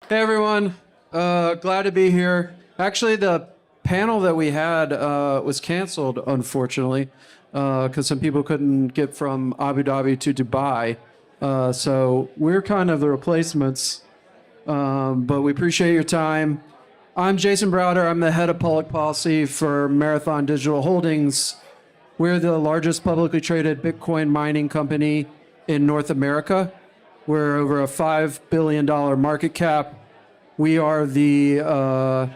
Hey everyone, glad to be here. Actually, the panel that we had was canceled, unfortunately, because some people couldn't get from Abu Dhabi to Dubai. So we're kind of the replacements, but we appreciate your time. I'm Jayson Browder. I'm the head of public policy for Marathon Digital Holdings. We're the largest publicly traded Bitcoin mining company in North America. We're over a $5 billion market cap. We are I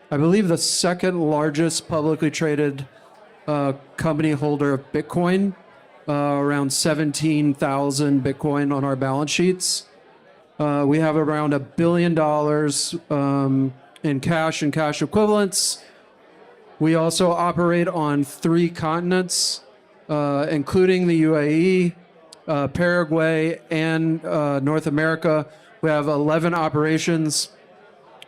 believe, the second largest publicly traded company holder of Bitcoin, around 17,000 Bitcoin on our balance sheets. We have around $1 billion in cash and cash equivalents. We also operate on 3 continents, including the UAE, Paraguay, and North America. We have 11 operations.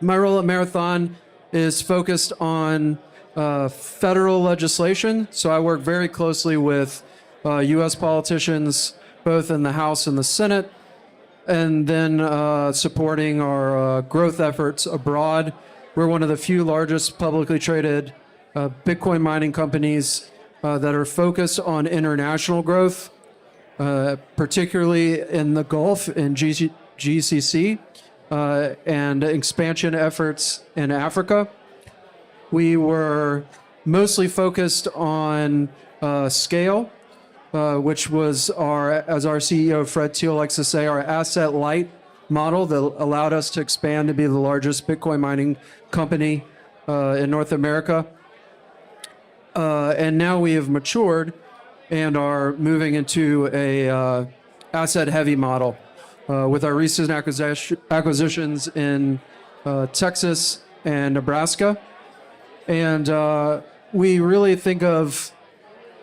My role at Marathon is focused on federal legislation. So I work very closely with U.S. politicians, both in the House and the Senate, and then supporting our growth efforts abroad. We're one of the few largest publicly traded Bitcoin mining companies that are focused on international growth, particularly in the Gulf and GCC, and expansion efforts in Africa. We were mostly focused on scale, which was as our CEO Fred Thiel likes to say, our asset light model that allowed us to expand to be the largest Bitcoin mining company in North America. And now we have matured and are moving into a asset-heavy model with our recent acquisitions in Texas and Nebraska. And we really think of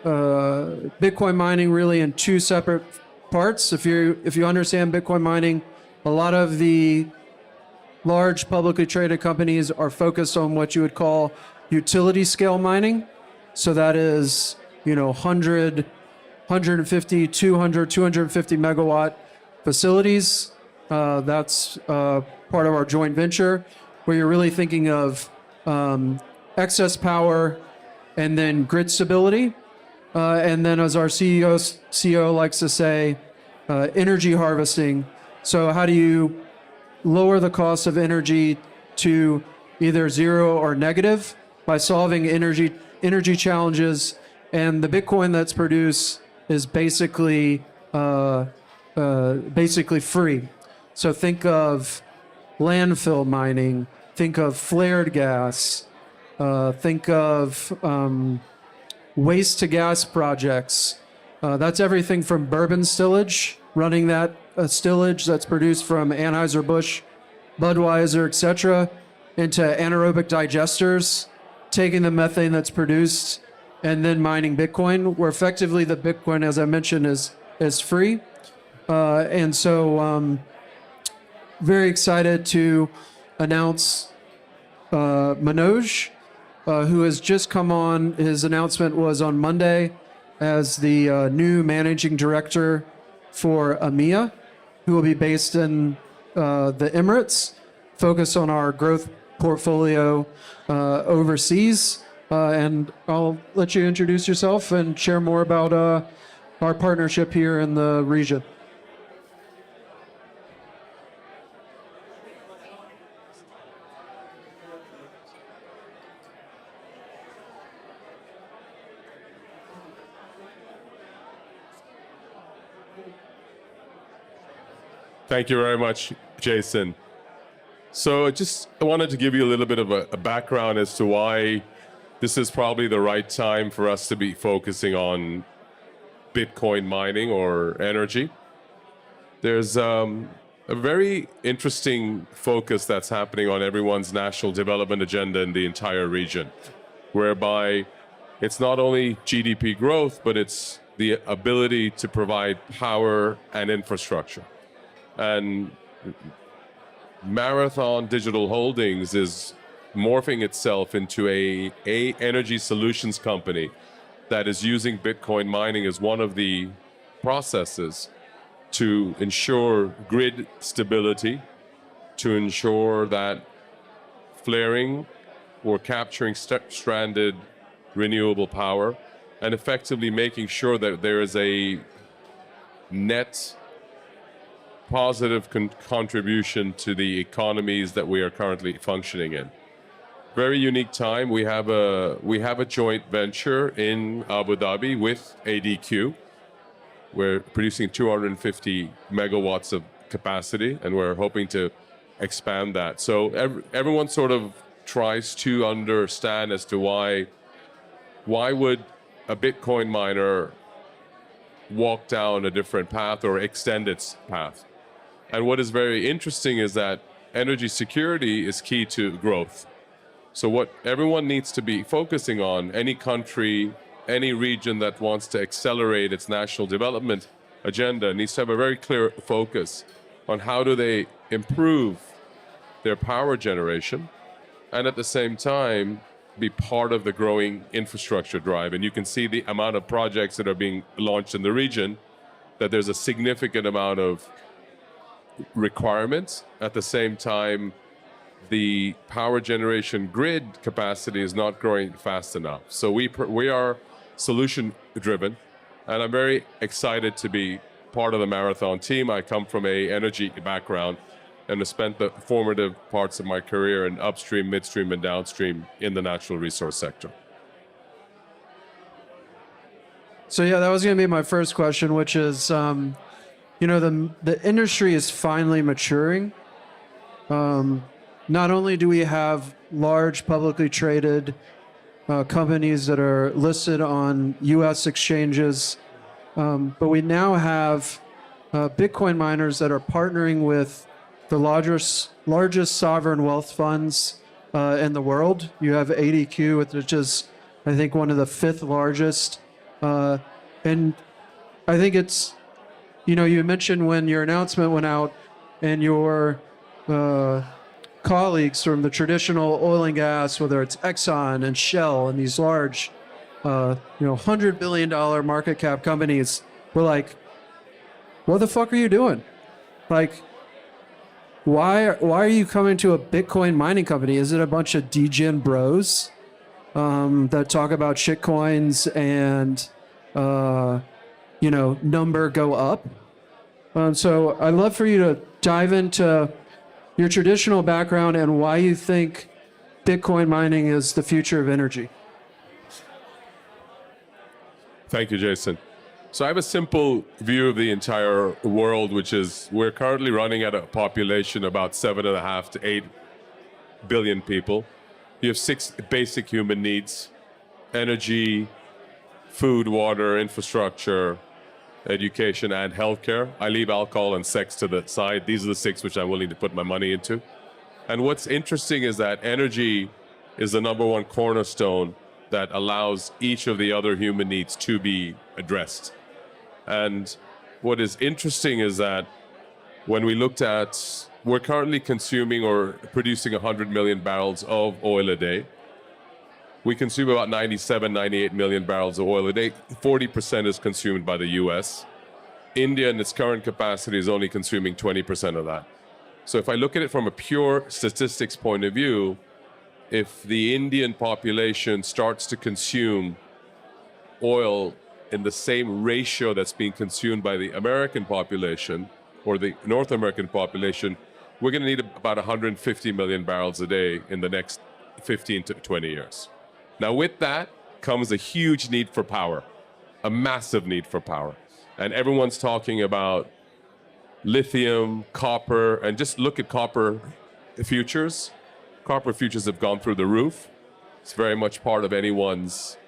Bitcoin mining really in 2 separate parts. If you understand Bitcoin mining, a lot of the large publicly traded companies are focused on what you would call utility scale mining. So that is, 100, 150, 200, 250 megawatt facilities. That's part of our joint venture, where you're really thinking of excess power and then grid stability. And then, as our CEO likes to say, energy harvesting. So how do you lower the cost of energy to either zero or negative by solving energy challenges? And the Bitcoin that's produced is basically free. So think of landfill mining, think of flared gas, think of waste to gas projects. That's everything from bourbon stillage, running that stillage that's produced from Anheuser-Busch, Budweiser, etc., into anaerobic digesters, taking the methane that's produced and then mining Bitcoin, where effectively the Bitcoin, as I mentioned, is free. And so very excited to announce Manoj, who has just come on. His announcement was on Monday as the new managing director for EMEA, who will be based in the Emirates, focused on our growth portfolio overseas. And I'll let you introduce yourself and share more about our partnership here in the region. Thank you very much, Jayson. So I wanted to give you a little bit of a background as to why this is probably the right time for us to be focusing on Bitcoin mining or energy. There's a very interesting focus that's happening on everyone's national development agenda in the entire region, whereby it's not only GDP growth, but it's the ability to provide power and infrastructure. And Marathon Digital Holdings is morphing itself into a energy solutions company that is using Bitcoin mining as one of the processes to ensure grid stability, to ensure that flaring or capturing stranded renewable power and effectively making sure that there is a net positive contribution to the economies that we are currently functioning in. Very unique time. We have a joint venture in Abu Dhabi with ADQ. We're producing 250 megawatts of capacity, and we're hoping to expand that. So everyone sort of tries to understand as to why would a Bitcoin miner walk down a different path or extend its path. And what is very interesting is that energy security is key to growth. So what everyone needs to be focusing on, any country, any region that wants to accelerate its national development agenda needs to have a very clear focus on how do they improve their power generation and at the same time be part of the growing infrastructure drive. And you can see the amount of projects that are being launched in the region, that there's a significant amount of requirements. At the same time, the power generation grid capacity is not growing fast enough. So we are solution driven, and I'm very excited to be part of the Marathon team. I come from a energy background and have spent the formative parts of my career in upstream, midstream, and downstream in the natural resource sector. So yeah, that was going to be my first question, which is, the industry is finally maturing. Not only do we have large publicly traded companies that are listed on U.S. exchanges, but we now have Bitcoin miners that are partnering with the largest sovereign wealth funds in the world. You have ADQ, which is, I think, one of the fifth largest. And I think it's, you mentioned when your announcement went out and your colleagues from the traditional oil and gas, whether it's Exxon and Shell and these large, $100 billion market cap companies were like, what the fuck are you doing? Like, why are you coming to a Bitcoin mining company? Is it a bunch of degen bros that talk about shitcoins and, number go up? So I'd love for you to dive into your traditional background and why you think Bitcoin mining is the future of energy. Thank you, Jayson. So I have a simple view of the entire world, which is we're currently running at a population about 7.5 to 8 billion people. You have 6 basic human needs: energy, food, water, infrastructure, education, and healthcare. I leave alcohol and sex to the side. These are the 6 which I'm willing to put my money into. And what's interesting is that energy is the number one cornerstone that allows each of the other human needs to be addressed. And what is interesting is that when we looked at, we're currently consuming or producing 100 million barrels of oil a day. We consume about 97, 98 million barrels of oil a day. 40% is consumed by the US. India in its current capacity is only consuming 20% of that. So if I look at it from a pure statistics point of view, if the Indian population starts to consume oil in the same ratio that's being consumed by the American population or the North American population, we're going to need about 150 million barrels a day in the next 15 to 20 years. Now, with that comes a huge need for power, a massive need for power. And everyone's talking about lithium, copper, and just look at copper futures. Copper futures have gone through the roof. It's very much part of anyone's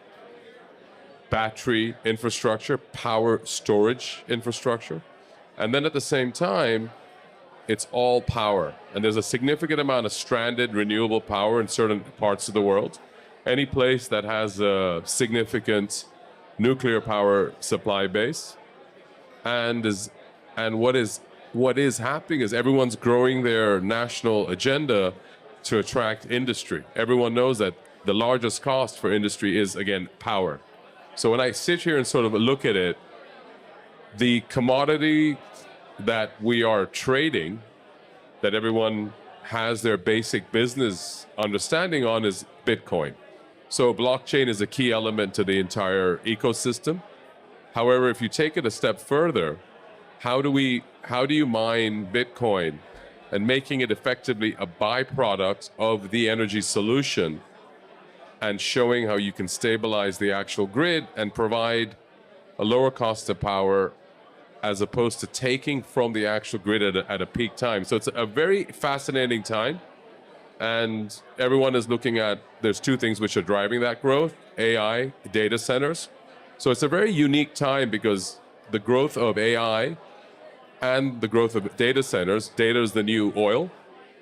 battery infrastructure, power storage infrastructure. And then at the same time, it's all power. And there's a significant amount of stranded renewable power in certain parts of the world. Any place that has a significant nuclear power supply base. And what is happening is everyone's growing their national agenda to attract industry. Everyone knows that the largest cost for industry is, again, power. So when I sit here and sort of look at it, the commodity that we are trading, that everyone has their basic business understanding on is Bitcoin. So blockchain is a key element to the entire ecosystem. However, if you take it a step further, how do you mine Bitcoin and making it effectively a byproduct of the energy solution and showing how you can stabilize the actual grid and provide a lower cost of power as opposed to taking from the actual grid at a peak time. So it's a very fascinating time. And everyone is looking at, there's two things which are driving that growth: AI, data centers. So it's a very unique time because the growth of AI and the growth of data centers, data is the new oil.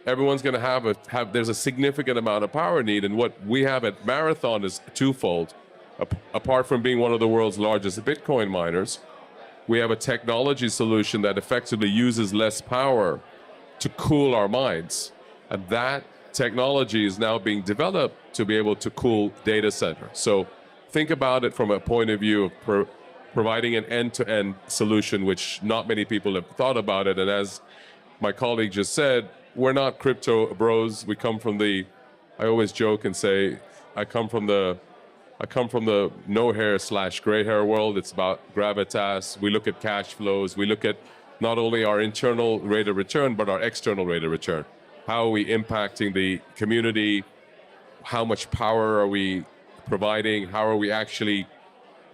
Everyone's going to there's a significant amount of power need. And what we have at Marathon is twofold. Apart from being one of the world's largest Bitcoin miners, we have a technology solution that effectively uses less power to cool our mines. And that technology is now being developed to be able to cool data centers. So think about it from a point of view of providing an end-to-end solution, which not many people have thought about it. And as my colleague just said, we're not crypto bros. We come from I always joke and say, I come from the no hair / gray hair world. It's about gravitas. We look at cash flows. We look at not only our internal rate of return, but our external rate of return. How are we impacting the community? How much power are we providing? How are we actually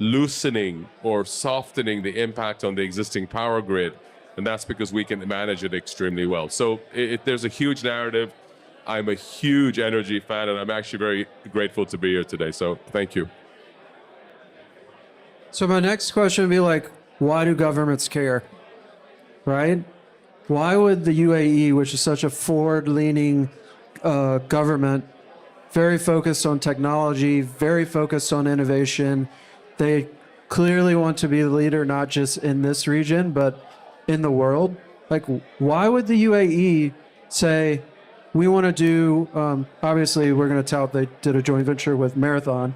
loosening or softening the impact on the existing power grid? And that's because we can manage it extremely well. So there's a huge narrative. I'm a huge energy fan, and I'm actually very grateful to be here today. So thank you. So my next question would be like, why do governments care, right? Why would the UAE, which is such a forward-leaning government, very focused on technology, very focused on innovation, they clearly want to be the leader, not just in this region, but in the world? Like, why would the UAE say, we want to do, obviously we're going to tout they did a joint venture with Marathon,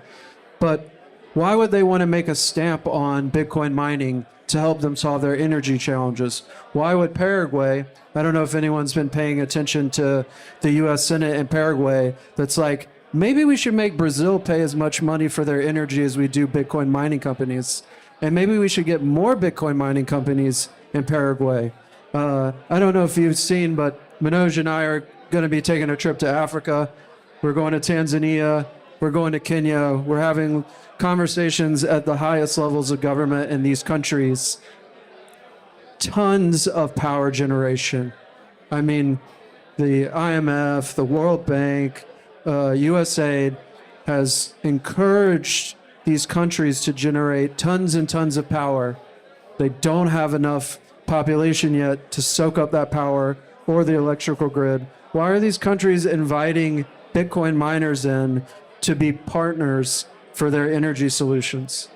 but why would they want to make a stamp on Bitcoin mining to help them solve their energy challenges? Why would Paraguay, I don't know if anyone's been paying attention to the US Senate in Paraguay, that's like, maybe we should make Brazil pay as much money for their energy as we do Bitcoin mining companies. And maybe we should get more Bitcoin mining companies in Paraguay. I don't know if you've seen, but Manoj and I are going to be taking a trip to Africa. We're going to Tanzania. We're going to Kenya. We're having conversations at the highest levels of government in these countries. Tons of power generation. I mean, the IMF, the World Bank, USAID has encouraged these countries to generate tons and tons of power. They don't have enough population yet to soak up that power or the electrical grid. Why are these countries inviting Bitcoin miners in to be partners for their energy solutions?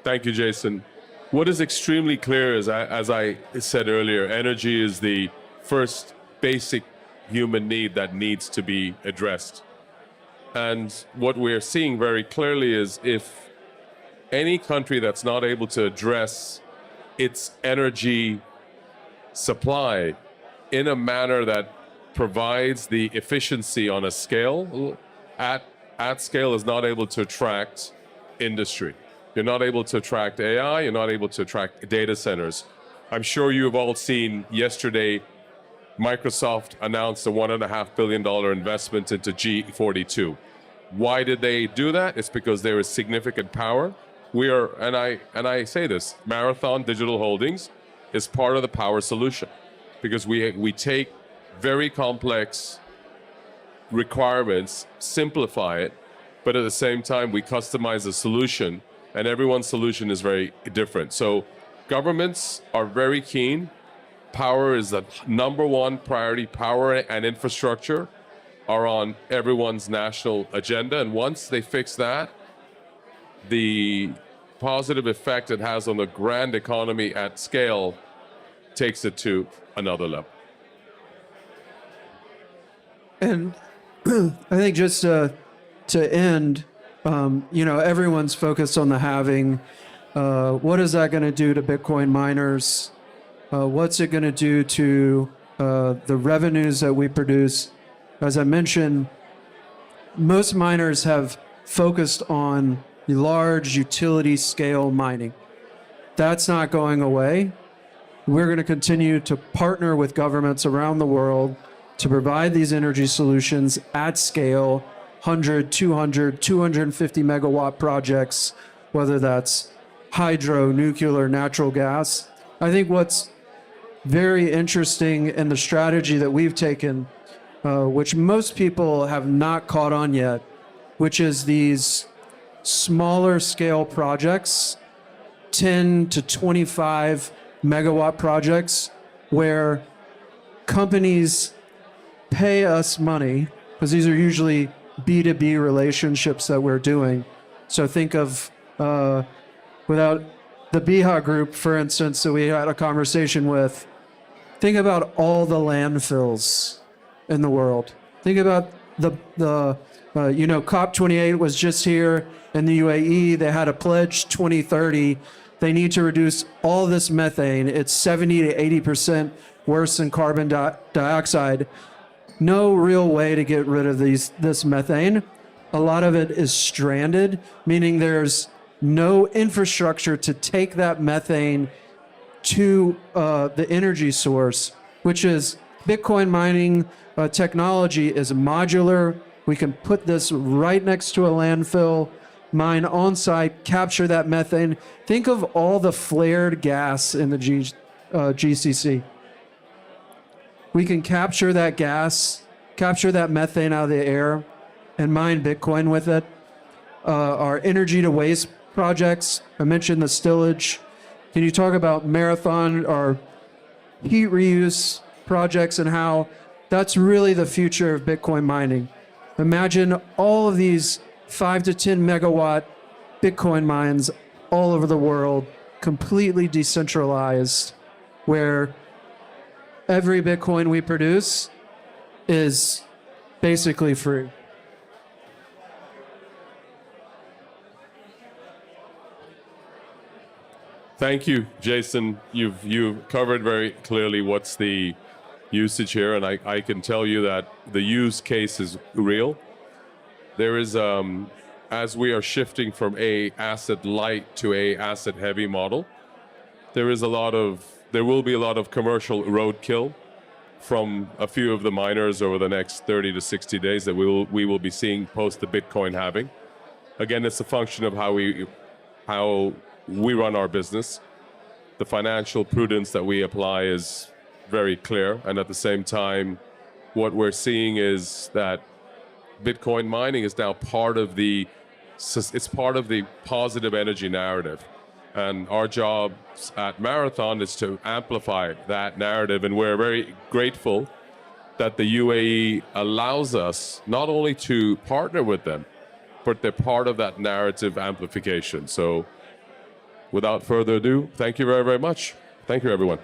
Thank you, Jayson. What is extremely clear is, as I said earlier, energy is the first basic human need that needs to be addressed. And what we're seeing very clearly is if any country that's not able to address its energy supply in a manner that provides the efficiency on a scale, at scale, is not able to attract industry. You're not able to attract AI, you're not able to attract data centers. I'm sure you have all seen yesterday, Microsoft announced a $1.5 billion investment into G42. Why did they do that? It's because there is significant power. We are, and I say this, Marathon Digital Holdings is part of the power solution because we take very complex requirements, simplify it, but at the same time we customize the solution, and everyone's solution is very different. So governments are very keen. Power is the number one priority. Power and infrastructure are on everyone's national agenda, and once they fix that, the positive effect it has on the grand economy at scale takes it to another level. And I think just to end, everyone's focused on the halving. What is that going to do to Bitcoin miners? What's it going to do to the revenues that we produce. As I mentioned, most miners have focused on large utility scale mining. That's not going away. We're going to continue to partner with governments around the world to provide these energy solutions at scale, 100, 200, 250 megawatt projects, whether that's hydro, nuclear, natural gas. I think what's very interesting in the strategy that we've taken, which most people have not caught on yet, which is these smaller scale projects, 10 to 25 megawatt projects, where companies pay us money, because these are usually B2B relationships that we're doing. So think of, without the BIHA group, for instance, that we had a conversation with, think about all the landfills in the world. Think about COP28 was just here in the UAE. They had a pledge 2030. They need to reduce all this methane. It's 70 to 80% worse than carbon dioxide. No real way to get rid of this methane. A lot of it is stranded, meaning there's no infrastructure to take that methane to the energy source, which is Bitcoin mining technology is modular. We can put this right next to a landfill, mine on site, capture that methane. Think of all the flared gas in the GCC. We can capture that gas, capture that methane out of the air, and mine Bitcoin with it. Our energy to waste projects, I mentioned the stillage. Can you talk about Marathon or heat reuse projects and how that's really the future of Bitcoin mining? Imagine all of these 5 to 10 megawatt Bitcoin mines all over the world, completely decentralized, where every Bitcoin we produce is basically free. Thank you, Jayson. You've covered very clearly what's the usage here, and I can tell you that the use case is real. There is, as we are shifting from a asset light to a asset heavy model, there will be a lot of commercial roadkill from a few of the miners over the next 30 to 60 days that we will be seeing post the Bitcoin halving. Again, it's a function of how we run our business. The financial prudence that we apply is very clear, and at the same time, what we're seeing is that Bitcoin mining is now part of the positive energy narrative. And our job at Marathon is to amplify that narrative, and we're very grateful that the UAE allows us not only to partner with them, but they're part of that narrative amplification. So without further ado, thank you very, very much. Thank you, everyone.